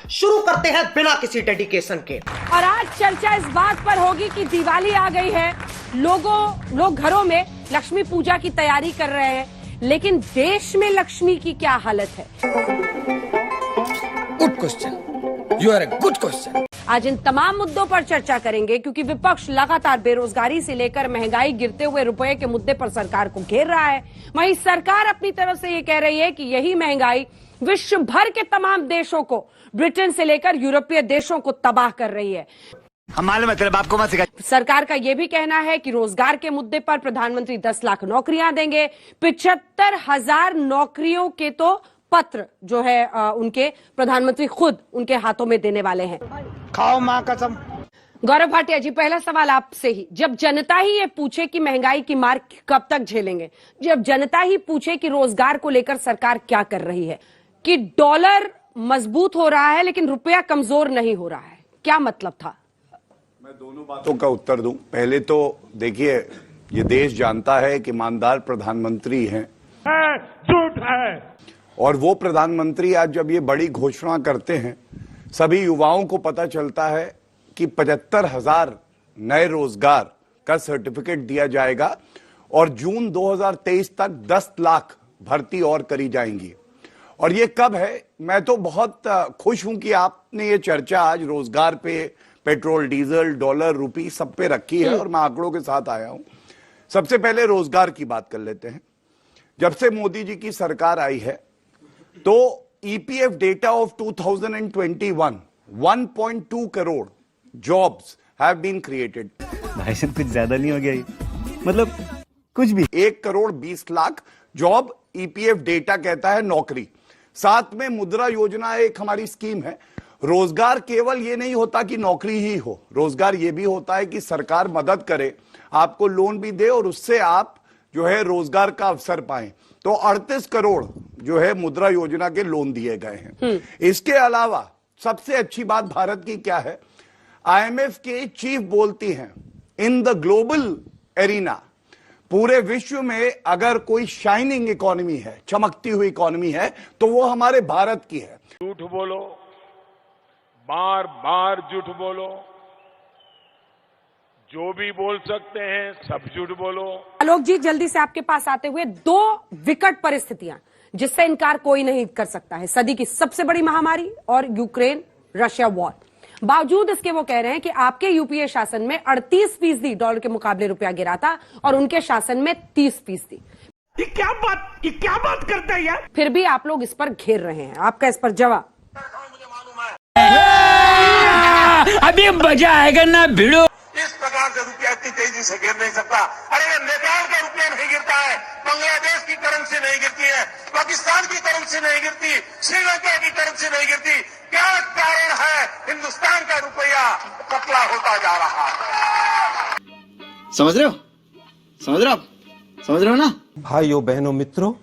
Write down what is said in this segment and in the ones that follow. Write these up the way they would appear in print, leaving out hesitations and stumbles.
शुरू करते हैं बिना किसी डेडिकेशन के। और आज चर्चा इस बात पर होगी कि दिवाली आ गई है, लोग घरों में लक्ष्मी पूजा की तैयारी कर रहे हैं, लेकिन देश में लक्ष्मी की क्या हालत है? Good question, you are a good question. आज इन तमाम मुद्दों पर चर्चा करेंगे, क्योंकि विपक्ष लगातार बेरोजगारी से लेकर महंगाई, गिरते हुए रुपए के मुद्दे पर सरकार को घेर रहा है। वहीं सरकार अपनी तरफ से ये कह रही है कि यही महंगाई विश्व भर के तमाम देशों को, ब्रिटेन से लेकर यूरोपीय देशों को तबाह कर रही है। हम मालूम है, तेरे बाप को मत सिखा। सरकार का यह भी कहना है कि रोजगार के मुद्दे पर प्रधानमंत्री 10 लाख नौकरियां देंगे। 75,000 नौकरियों के तो पत्र जो है उनके प्रधानमंत्री खुद उनके हाथों में देने वाले हैं। खाओ मां कसम। गौरव भाटिया जी, पहला सवाल आपसे ही, जब जनता ही ये पूछे कि महंगाई की मार कब तक झेलेंगे, जब जनता ही पूछे कि रोजगार को लेकर सरकार क्या कर रही है, कि डॉलर मजबूत हो रहा है लेकिन रुपया कमजोर नहीं हो रहा है, क्या मतलब था? मैं दोनों बातों का उत्तर दूं। पहले तो देखिए, ये देश जानता है कि ईमानदार प्रधानमंत्री हैं, झूठ है। और वो प्रधानमंत्री आज जब ये बड़ी घोषणा करते हैं, सभी युवाओं को पता चलता है कि 75,000 नए रोजगार का सर्टिफिकेट दिया जाएगा और जून 2023 तक 10 लाख भर्ती और करी जाएंगी। और ये कब है? मैं तो बहुत खुश हूं कि आपने ये चर्चा आज रोजगार पे, पेट्रोल, डीजल, डॉलर, रुपी सब पे रखी है और मैं आंकड़ों के साथ आया हूं। सबसे पहले रोजगार की बात कर लेते हैं। जब से मोदी जी की सरकार आई है तो EPF data of 2021, 1.2 crore jobs have been created. भाई साहब कुछ ज्यादा नहीं हो गया ये? मतलब कुछ भी। 1 crore 20 lakh job EPF data कहता है नौकरी। साथ में मुद्रा योजना एक हमारी स्कीम है। रोजगार केवल ये नहीं होता कि नौकरी ही हो, रोजगार ये भी होता है कि सरकार मदद करे, आपको लोन भी दे और उससे आप जो है रोजगार का अवसर पाएं। तो 38 करोड़ जो है मुद्रा योजना के लोन दिए गए हैं। इसके अलावा सबसे अच्छी बात भारत की क्या है? आईएमएफ के चीफ बोलती हैं, इन द ग्लोबल एरिना, पूरे विश्व में अगर कोई शाइनिंग इकोनॉमी है, चमकती हुई इकोनॉमी है, तो वो हमारे भारत की है। झूठ बोलो, बार बार झूठ बोलो, जो भी बोल सकते हैं सब झूठ बोलो। आलोक जी, जल्दी से आपके पास आते हुए, 2 विकट परिस्थितियां जिससे इनकार कोई नहीं कर सकता है, सदी की सबसे बड़ी महामारी और यूक्रेन रशिया वॉर। बावजूद इसके वो कह रहे हैं कि आपके यूपीए शासन में 38% डॉलर के मुकाबले रुपया गिरा था और उनके शासन में 30%। ये क्या बात करता है यार? फिर भी आप लोग इस पर घेर रहे हैं, आपका इस पर जवाब? अभी मजा आएगा ना भिड़ो। इस प्रकार से रुपया इतनी तेजी से गिर नहीं सकता। अरे नेपाल का रुपया नहीं गिरता है, बांग्लादेश की करेंसी नहीं गिरती है, पाकिस्तान की करेंसी नहीं गिरती, श्रीलंका की करेंसी नहीं गिरती। क्या कारण है? हिंदुस्तान का रुपया पतला होता जा रहा है। समझ रहे हो? समझ रहे हो ना? भाइयों बहनों मित्रों,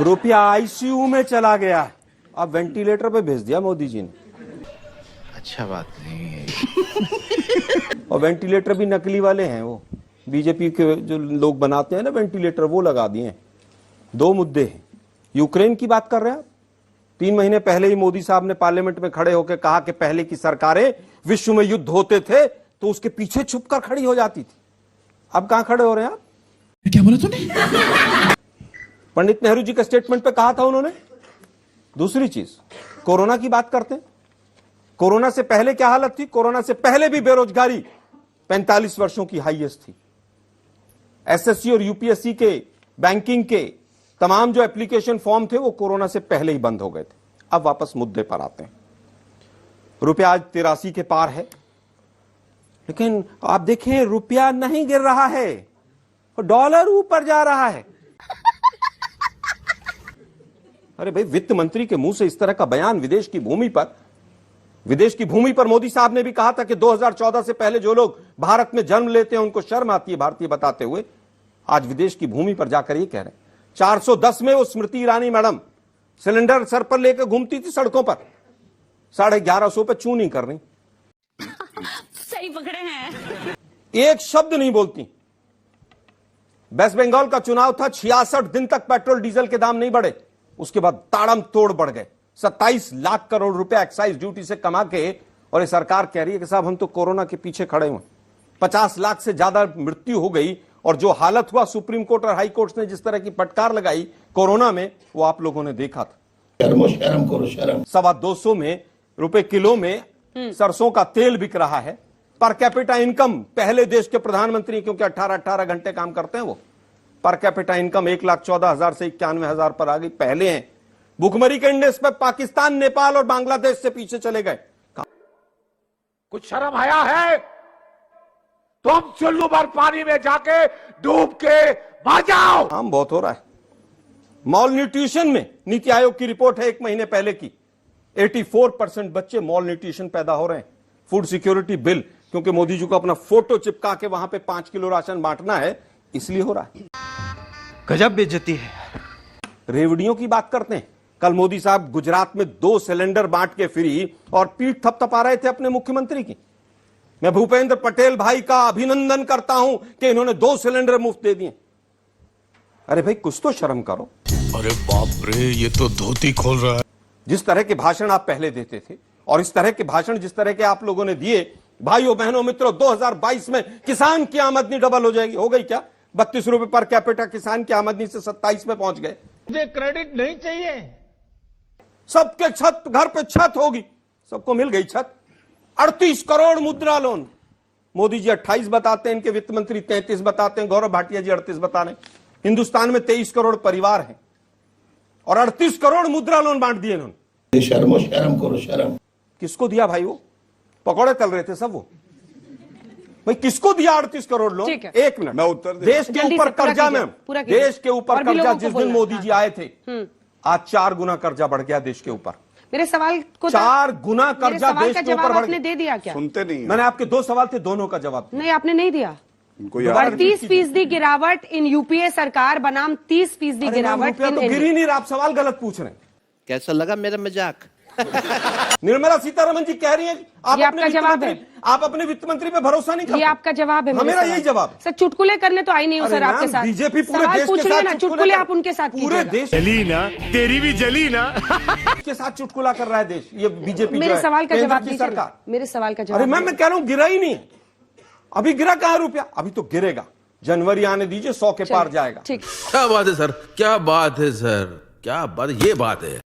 रुपया आईसीयू में चला गया है, अब वेंटिलेटर पे भेज दिया मोदी जी ने। अच्छा बात नहीं है। और वेंटिलेटर भी नकली वाले हैं, वो बीजेपी के जो लोग बनाते हैं ना वेंटिलेटर, वो लगा दिए हैं। 2 मुद्दे हैं। यूक्रेन की बात कर रहे हैं आप। 3 महीने पहले ही मोदी साहब ने पार्लियामेंट में खड़े होकर कहा कि पहले की सरकारें विश्व में युद्ध होते थे तो उसके पीछे छुपकर खड़ी हो जाती थी। अब कहां खड़े हो रहे हैं आप? क्या बोला तूने? पंडित नेहरू जी के स्टेटमेंट पे कहा था उन्होंने। दूसरी चीज, कोरोना की बात करते हैं। कोरोना से पहले क्या हालत थी? कोरोना से पहले भी बेरोजगारी 45 वर्षों की हाईएस्ट थी। एसएससी और यूपीएससी के, बैंकिंग के तमाम जो एप्लीकेशन फॉर्म थे वो कोरोना से पहले ही बंद हो गए थे। अब वापस मुद्दे पर आते हैं। रुपया आज 83 के पार है, लेकिन आप देखें रुपया नहीं गिर रहा है, डॉलर ऊपर जा रहा है। अरे भाई, वित्त मंत्री के मुंह से इस तरह का बयान विदेश की भूमि पर मोदी साहब ने भी कहा था कि 2014 से पहले जो लोग भारत में जन्म लेते हैं उनको शर्म आती है भारतीय बताते हुए। आज विदेश की भूमि पर जाकर ये कह रहे हैं। 410 में वो Smriti Irani madam cylinder sir पर लेकर घूमती थी सड़कों पर, 1150 पे चू नहीं कर रही। सही पकड़े हैं। एक शब्द नहीं बोलती। वेस्ट बंगाल का चुनाव था, 66 दिन तक पेट्रोल डीजल के दाम नहीं बढ़े, उसके बाद ताड़म तोड़ बढ़ गए। 27 लाख करोड़ रुपए एक्साइज ड्यूटी से कमा के, और ये सरकार कह रही है कि साहब हम तो कोरोना के पीछे खड़े हुए। 50 लाख से ज्यादा मृत्यु हो गई, और जो हालत हुआ सुप्रीम कोर्ट और हाई कोर्ट ने जिस तरह की फटकार लगाई कोरोना में, वो आप लोगों ने देखा था। शर्म करो शर्म। 225 में रुपए किलो में सरसों का तेल बिक रहा है। पर कैपिटा इनकम पहले देश के प्रधानमंत्री, क्योंकि 18 घंटे काम करते हैं वो, पर कैपिटा इनकम 1,14,000 से 91,000 पर आ गई, पहले हैं। भुखमरी के इंडेक्स पे पाकिस्तान, नेपाल और बांग्लादेश से पीछे चले गए। कुछ शर्म आया है? तुम चुल्लू भर पानी में जाके डूब के मर जाओ। काम बहुत हो रहा है। मॉल न्यूट्रिशन में नीति आयोग की रिपोर्ट है 1 महीने पहले की, 84% बच्चे मॉल न्यूट्रिशन पैदा हो रहे हैं। फूड सिक्योरिटी बिल, क्योंकि मोदी जी को अपना फोटो चिपका के वहां पे 5 किलो राशन बांटना है, इसलिए हो रहा है। गजब बेइज्जती है। रेवड़ियों की बात करते हैं। कल मोदी साहब गुजरात में 2 सिलेंडर बांट के फ्री, और पीठ थपथपा रहे थे अपने मुख्यमंत्री की। मैं भूपेंद्र पटेल भाई का अभिनंदन करता हूं कि इन्होंने 2 सिलेंडर मुफ्त दे दिए। अरे भाई कुछ तो शर्म करो। अरे बाप रे, ये तो धोती खोल रहा है। जिस तरह के भाषण आप पहले देते थे, और इस तरह के भाषण जिस तरह के आप लोगों ने दिए, भाइयों बहनों मित्रों, 2022 में किसान की आमदनी डबल हो जाएगी। हो गई क्या? 32 रुपए पर कैपिटा किसान की आमदनी से 27 में पहुंच गए। मुझे क्रेडिट नहीं चाहिए। सबके छत, घर पे छत होगी, सबको मिल गई छत। 38 करोड़ मुद्रा लोन। मोदी जी 28 बताते हैं, इनके वित्त मंत्री 33 बताते हैं, गौरव भाटिया जी 38 बता रहे हैं। हिंदुस्तान में 23 करोड़ परिवार हैं, और 38 करोड़ मुद्रा लोन बांट दिए इन्होंने। शर्म करो शर्म। किसको दिया भाई? वो पकौड़े तल रहे थे सब वो। भाई किसको दिया 38 करोड़ लोन? ठीक है। 1 मिनट, मैं उत्तर दे। देश के ऊपर कर्जा में, देश के ऊपर और भी कर्जा लोगों को जिस दिन बोलना। मोदी जी आए थे, आज 4 गुना कर्जा बढ़ गया देश के ऊपर। मेरे सवाल को 4 गुना मेरे कर्जा सवाल देश का के ऊपर जवाब बढ़ आपने गया। दे दिया क्या? सुनते नहीं है। मैंने आपके 2 सवाल थे, दोनों का जवाब नहीं, आपने नहीं दिया। इनको याद 38% गिरावट इन यूपीए सरकार बनाम 30% गिरावट रुपया इन तो गिर ही नहीं रहा, आप सवाल गलत पूछ रहे हैं। कैसा लगा मेरा मजाक? निर्मला सीतारमण जी कह रही है आप ये अपने आपका वित्त जवाब मंत्री- है। आप अपने वित्त मंत्री पे भरोसा नहीं करते। ये आपका जवाब है। हाँ, मेरे मेरा सवाल। यही जवाब है। सर चुटकुले करने तो आई नहीं हो अरे सर आपके मैम, साथ। बीजेपी पूरे सवाल देश पूछ के रही है साथ ना, चुटकुले चुटकुले कर- आप उनके साथ पूरे कीजिएगा। देश जली ना, तेरी भी जली ना। के साथ चुटकुला कर रहा है देश, ये बीजेपी मेरे सवाल का जवाब की दीजिए सरकार। ना। मेरे सवाल का अरे जवाब मैम, मैं कह रहा हूं गिरा ही नहीं है। अभी गिरा कहां रुपया? अभी तो गिरेगा। जनवरी आने दीजिए, 100 के पार जाएगा। ठीक। क्या बात है सर, क्या बात है सर, क्या बात, ये बात है।